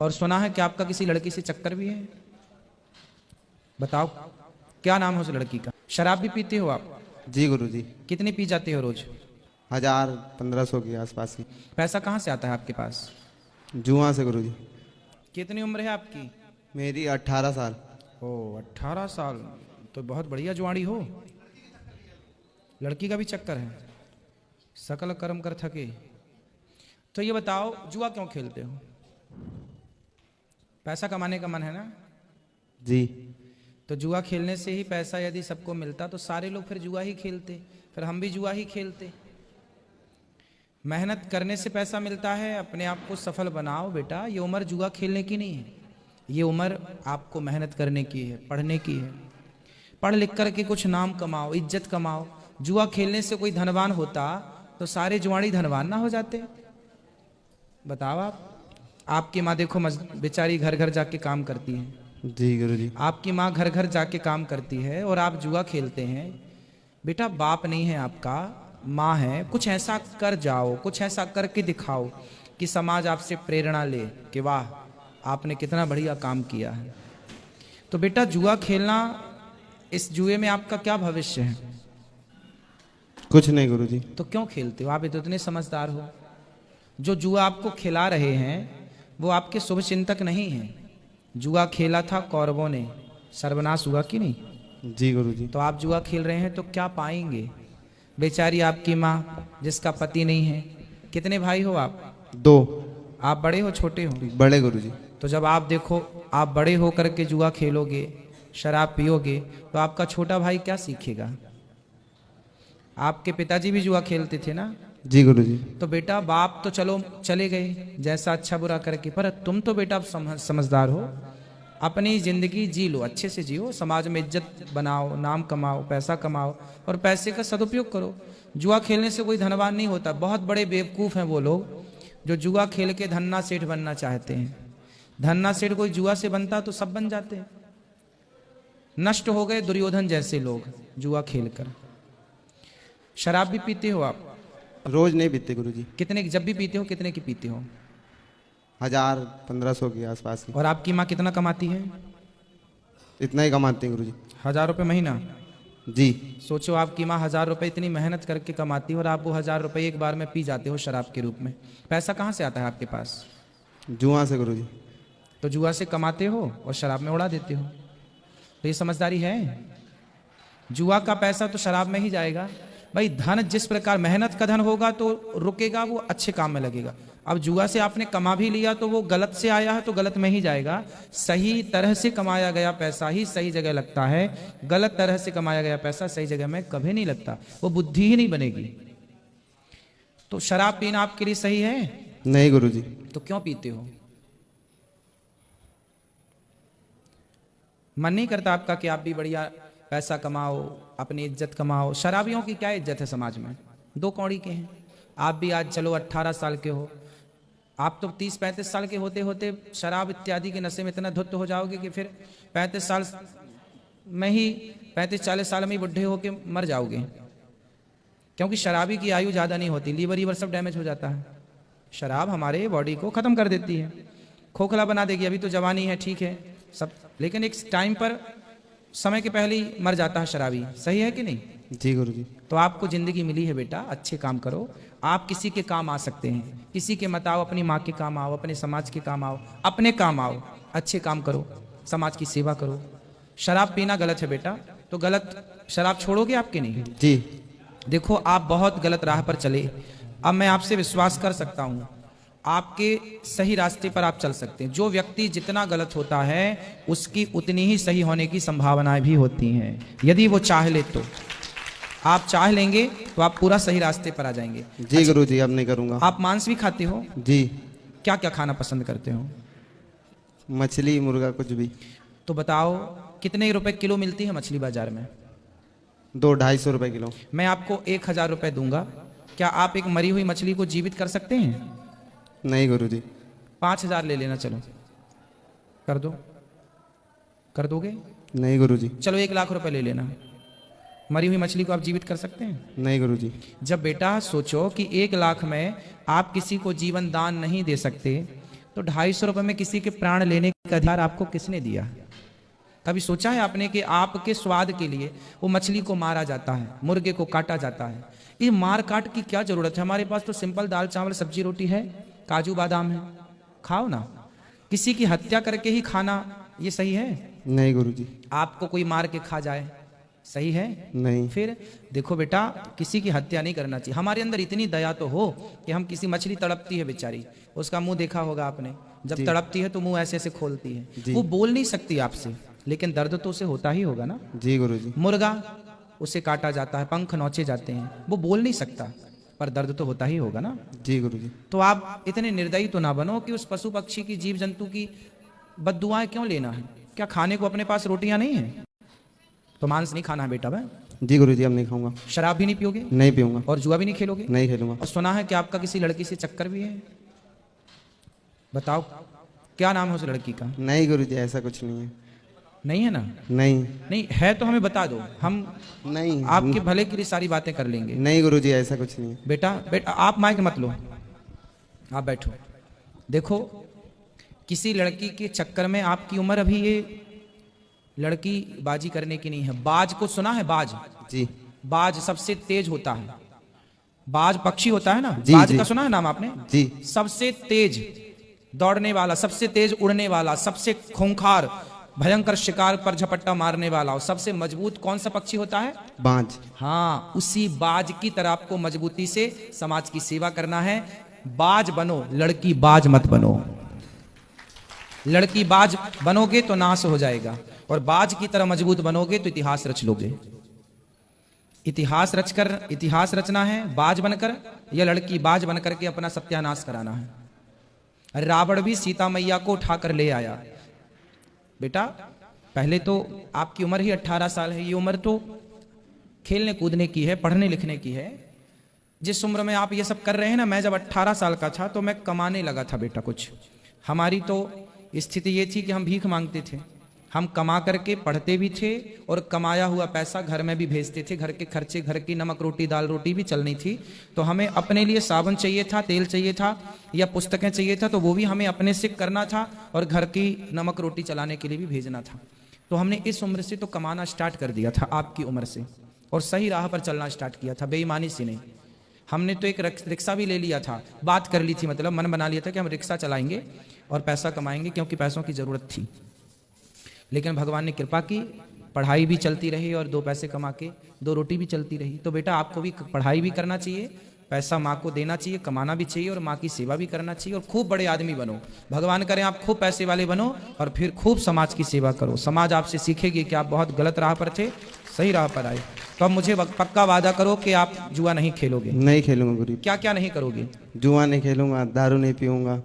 और सुना है कि आपका किसी लड़की से चक्कर भी है। बताओ क्या नाम है उस लड़की का। शराब भी पीते हो आप? जी गुरुजी। कितनी पी जाते हो रोज? 1000-1500 के आसपास ही। पैसा कहाँ से आता है आपके पास? जुआ से गुरुजी। कितनी उम्र है आपकी? मेरी 18 साल। ओ 18 साल, तो बहुत बढ़िया जुआड़ी हो। लड़की का भी चक्कर है, सकल कर्म कर थके। तो ये बताओ जुआ क्यों खेलते हो? पैसा कमाने का मन है ना? जी। तो जुआ खेलने से ही पैसा यदि सबको मिलता तो सारे लोग फिर जुआ ही खेलते, फिर हम भी जुआ ही खेलते। मेहनत करने से पैसा मिलता है, अपने आप को सफल बनाओ बेटा। ये उम्र जुआ खेलने की नहीं है, ये उम्र आपको मेहनत करने की है, पढ़ने की है। पढ़ लिख करके कुछ नाम कमाओ, इज्जत कमाओ। जुआ खेलने से कोई धनवान होता तो सारे जुआड़ी धनवान ना हो जाते? बताओ आप। आपकी माँ देखो बेचारी घर घर जाके काम करती है। जी गुरुजी। आपकी माँ घर घर जाके काम करती है और आप जुआ खेलते हैं। बेटा बाप नहीं है आपका, माँ है। कुछ ऐसा कर जाओ, कुछ ऐसा करके दिखाओ कि समाज आपसे प्रेरणा ले कि वाह आपने कितना बढ़िया काम किया है। तो बेटा जुआ खेलना, इस जुए में आपका क्या भविष्य है? कुछ नहीं गुरुजी। तो क्यों खेलते हो? आप इतने समझदार हो। जो जुआ आपको खिला रहे हैं वो आपके शुभ चिंतक नहीं हैं। जुआ खेला था कौरवों ने, सर्वनाश हुआ कि नहीं? जी गुरुजी। तो आप जुआ खेल रहे हैं तो क्या पाएंगे? बेचारी आपकी माँ जिसका पति नहीं है। कितने भाई हो आप? 2। आप बड़े हो छोटे हो? बड़े गुरुजी। तो जब आप देखो आप बड़े हो करके जुआ खेलोगे, शराब पियोगे, तो आपका छोटा भाई क्या सीखेगा? आपके पिताजी भी जुआ खेलते थे ना? जी गुरुजी। तो बेटा बाप तो चलो चले गए जैसा अच्छा बुरा करके, पर तुम तो बेटा समझदार हो। अपनी जिंदगी जी लो, अच्छे से जियो, समाज में इज्जत बनाओ, नाम कमाओ, पैसा कमाओ और पैसे का सदुपयोग करो। जुआ खेलने से कोई धनवान नहीं होता। बहुत बड़े बेवकूफ़ हैं वो लोग जो जुआ खेल के धन्ना सेठ बनना चाहते हैं। धन्ना सेठ कोई जुआ से बनता तो सब बन जाते हैं। नष्ट हो गए दुर्योधन जैसे लोग जुआ खेलकर। शराब भी पीते हो आप? रोज नहीं पीते गुरुजी। कितने, जब भी पीते हो कितने की पीते हो? 1000-1500 के आसपास ही। और आपकी माँ कितना कमाती है? इतना ही कमाते हैं गुरुजी। 1000 रुपये महीना? जी। सोचो आपकी माँ 1000 रुपये इतनी मेहनत करके कमाती है और आप वो 1000 रुपये एक बार में पी जाते हो शराब के रूप में। पैसा कहाँ से आता है आपके पास? जुआ से गुरुजी। तो जुआ से कमाते हो और शराब में उड़ा देते हो। तो ये समझदारी है? जुआ का पैसा तो शराब में ही जाएगा भाई। धन जिस प्रकार मेहनत का धन होगा तो रुकेगा, वो अच्छे काम में लगेगा। अब जुआ से आपने कमा भी लिया तो वो गलत से आया है तो गलत में ही जाएगा। सही तरह से कमाया गया पैसा ही सही जगह लगता है, गलत तरह से कमाया गया पैसा सही जगह में कभी नहीं लगता, वो बुद्धि ही नहीं बनेगी। तो शराब पीना आपके लिए सही है? नहीं गुरुजी। तो क्यों पीते हो? मन नहीं करता आपका कि आप भी बढ़िया पैसा कमाओ, अपनी इज्जत कमाओ? शराबियों की क्या इज्जत है समाज में? 2 कौड़ी के हैं। आप भी आज चलो 18 साल के हो, आप तो 30-35 साल के होते होते शराब इत्यादि के नशे में इतना धुत हो जाओगे कि फिर 35 साल में ही 35-40 साल में ही बुढ़े होके मर जाओगे। क्योंकि शराबी की आयु ज़्यादा नहीं होती, लीवर सब डैमेज हो जाता है। शराब हमारे बॉडी को ख़त्म कर देती है, खोखला बना देगी। अभी तो जवानी है ठीक है सब, लेकिन एक टाइम पर समय के पहले ही मर जाता है शराबी। सही है कि नहीं? जी गुरुजी। तो आपको जिंदगी मिली है बेटा, अच्छे काम करो। आप किसी के काम आ सकते हैं, किसी के मत आओ, अपनी माँ के काम आओ, अपने समाज के काम आओ, अपने काम आओ, अच्छे काम करो, समाज की सेवा करो। शराब पीना गलत है बेटा, तो गलत शराब छोड़ोगे आपके नहीं? जी। देखो आप बहुत गलत राह पर चले, अब मैं आपसे विश्वास कर सकता हूँ आपके सही रास्ते पर आप चल सकते हैं। जो व्यक्ति जितना गलत होता है उसकी उतनी ही सही होने की संभावनाएं भी होती हैं, यदि वो चाह ले तो। आप चाह लेंगे तो आप पूरा सही रास्ते पर आ जाएंगे। जी गुरुजी, अब नहीं करूँगा। आप मांस भी खाते हो? जी। क्या क्या खाना पसंद करते हो? मछली, मुर्गा, कुछ भी। तो बताओ कितने रुपए किलो मिलती है मछली बाजार में? 200-250 रुपए किलो। मैं आपको 1000 रुपए दूंगा, क्या आप एक मरी हुई मछली को जीवित कर सकते हैं? नहीं गुरुजी। 5000 ले लेना, चलो कर दो। कर दोगे? नहीं गुरुजी। चलो 1 लाख रुपए ले लेना। मरी हुई मछली को आप जीवित कर सकते हैं? नहीं गुरुजी। जब बेटा सोचो कि 1 लाख में आप किसी को जीवन दान नहीं दे सकते, तो 250 रुपए में किसी के प्राण लेने का अधिकार आपको किसने दिया? कभी सोचा है आपने कि आपके स्वाद के लिए वो मछली को मारा जाता है, मुर्गे को काटा जाता है? ये मार काट की क्या जरूरत है? हमारे पास तो सिंपल दाल चावल सब्जी रोटी है, काजू बादाम है, खाओ ना। किसी की हत्या करके ही खाना ये सही है? नहीं गुरुजी। आपको कोई मार के खा जाए सही है? नहीं। फिर देखो बेटा, किसी की हत्या नहीं करना चाहिए। हमारे अंदर इतनी दया तो हो कि हम किसी मछली तड़पती है बेचारी, उसका मुंह देखा होगा आपने, जब तड़पती है तो मुंह ऐसे ऐसे खोलती है, वो बोल नहीं सकती आपसे, लेकिन दर्द तो उसे होता ही होगा ना। जी गुरुजी। मुर्गा, उसे काटा जाता है, पंख नोचे जाते हैं, वो बोल नहीं सकता पर दर्द तो होता ही होगा ना। जी गुरुजी। तो आप इतने निर्दयी तो ना बनो कि उस पशु पक्षी की, जीव जंतु की बद्दुआएं क्यों लेना है? क्या खाने को अपने पास रोटियां नहीं है? तो मांस नहीं खाना है बेटा। मैं जी गुरुजी, अब नहीं खाऊंगा। शराब भी नहीं पियोगे? नहीं पीऊंगा। और जुआ भी नहीं खेलोगे? नहीं खेलूंगा। और सुना है कि आपका किसी लड़की से चक्कर भी है, बताओ क्या नाम है उस लड़की का? नहीं गुरुजी, ऐसा कुछ नहीं है। नहीं है ना? नहीं। नहीं है तो हमें बता दो, हम नहीं। आपके भले के लिए सारी बातें कर लेंगे। नहीं गुरुजी, ऐसा कुछ नहीं है। बेटा बेटा आप माइक मत लो, आप बैठो। देखो, किसी लड़की के चक्कर में आपकी उम्र अभी ये लड़की बाजी करने की नहीं है। बाज को सुना है? बाज, जी। बाज सबसे तेज होता है। बाज पक्षी होता है ना, जी, बाज जी। का सुना है नाम आपने? जी। सबसे तेज दौड़ने वाला, सबसे तेज उड़ने वाला, सबसे खूंखार भयंकर शिकार पर झपट्टा मारने वाला और सबसे मजबूत कौन सा पक्षी होता है? बाज। हाँ, उसी बाज की तरह आपको मजबूती से समाज की सेवा करना है। बाज बनो, लड़की बाज मत बनो। लड़की बाज बनोगे तो नाश हो जाएगा, और बाज की तरह मजबूत बनोगे तो इतिहास रच लोगे। इतिहास रचना है बाज बनकर, या लड़की बाज बनकर के अपना सत्यानाश कराना है। रावण भी सीता मैया को उठाकर ले आया। बेटा पहले तो आपकी उम्र ही 18 साल है, ये उम्र तो खेलने कूदने की है, पढ़ने लिखने की है। जिस उम्र में आप ये सब कर रहे हैं ना, मैं जब 18 साल का था तो मैं कमाने लगा था बेटा कुछ। हमारी तो स्थिति ये थी कि हम भीख मांगते थे, हम कमा करके पढ़ते भी थे और कमाया हुआ पैसा घर में भी भेजते थे। घर के खर्चे, घर की नमक रोटी दाल रोटी भी चलनी थी, तो हमें अपने लिए साबुन चाहिए था, तेल चाहिए था, या पुस्तकें चाहिए था, तो वो भी हमें अपने से करना था, और घर की नमक रोटी चलाने के लिए भी भेजना था। तो हमने इस उम्र से तो कमाना स्टार्ट कर दिया था, आपकी उम्र से, और सही राह पर चलना स्टार्ट किया था, बेईमानी से नहीं। हमने तो एक रिक्शा भी ले लिया था, बात कर ली थी, मतलब मन बना लिया था कि हम रिक्शा चलाएंगे और पैसा कमाएंगे, क्योंकि पैसों की ज़रूरत थी। लेकिन भगवान ने कृपा की, पढ़ाई भी चलती रही और 2 पैसे कमा के 2 रोटी भी चलती रही। तो बेटा आपको भी पढ़ाई भी करना चाहिए, पैसा माँ को देना चाहिए, कमाना भी चाहिए, और माँ की सेवा भी करना चाहिए, और खूब बड़े आदमी बनो। भगवान करें आप खूब पैसे वाले बनो, और फिर खूब समाज की सेवा करो। समाज आपसे सीखेगी कि आप बहुत गलत राह पर थे, सही राह पर आए। तो अब मुझे पक्का वादा करो कि आप जुआ नहीं खेलोगे। नहीं खेलूंगा गुरुजी। क्या क्या नहीं करोगे? जुआ नहीं खेलूंगा, दारू नहीं पीऊंगा,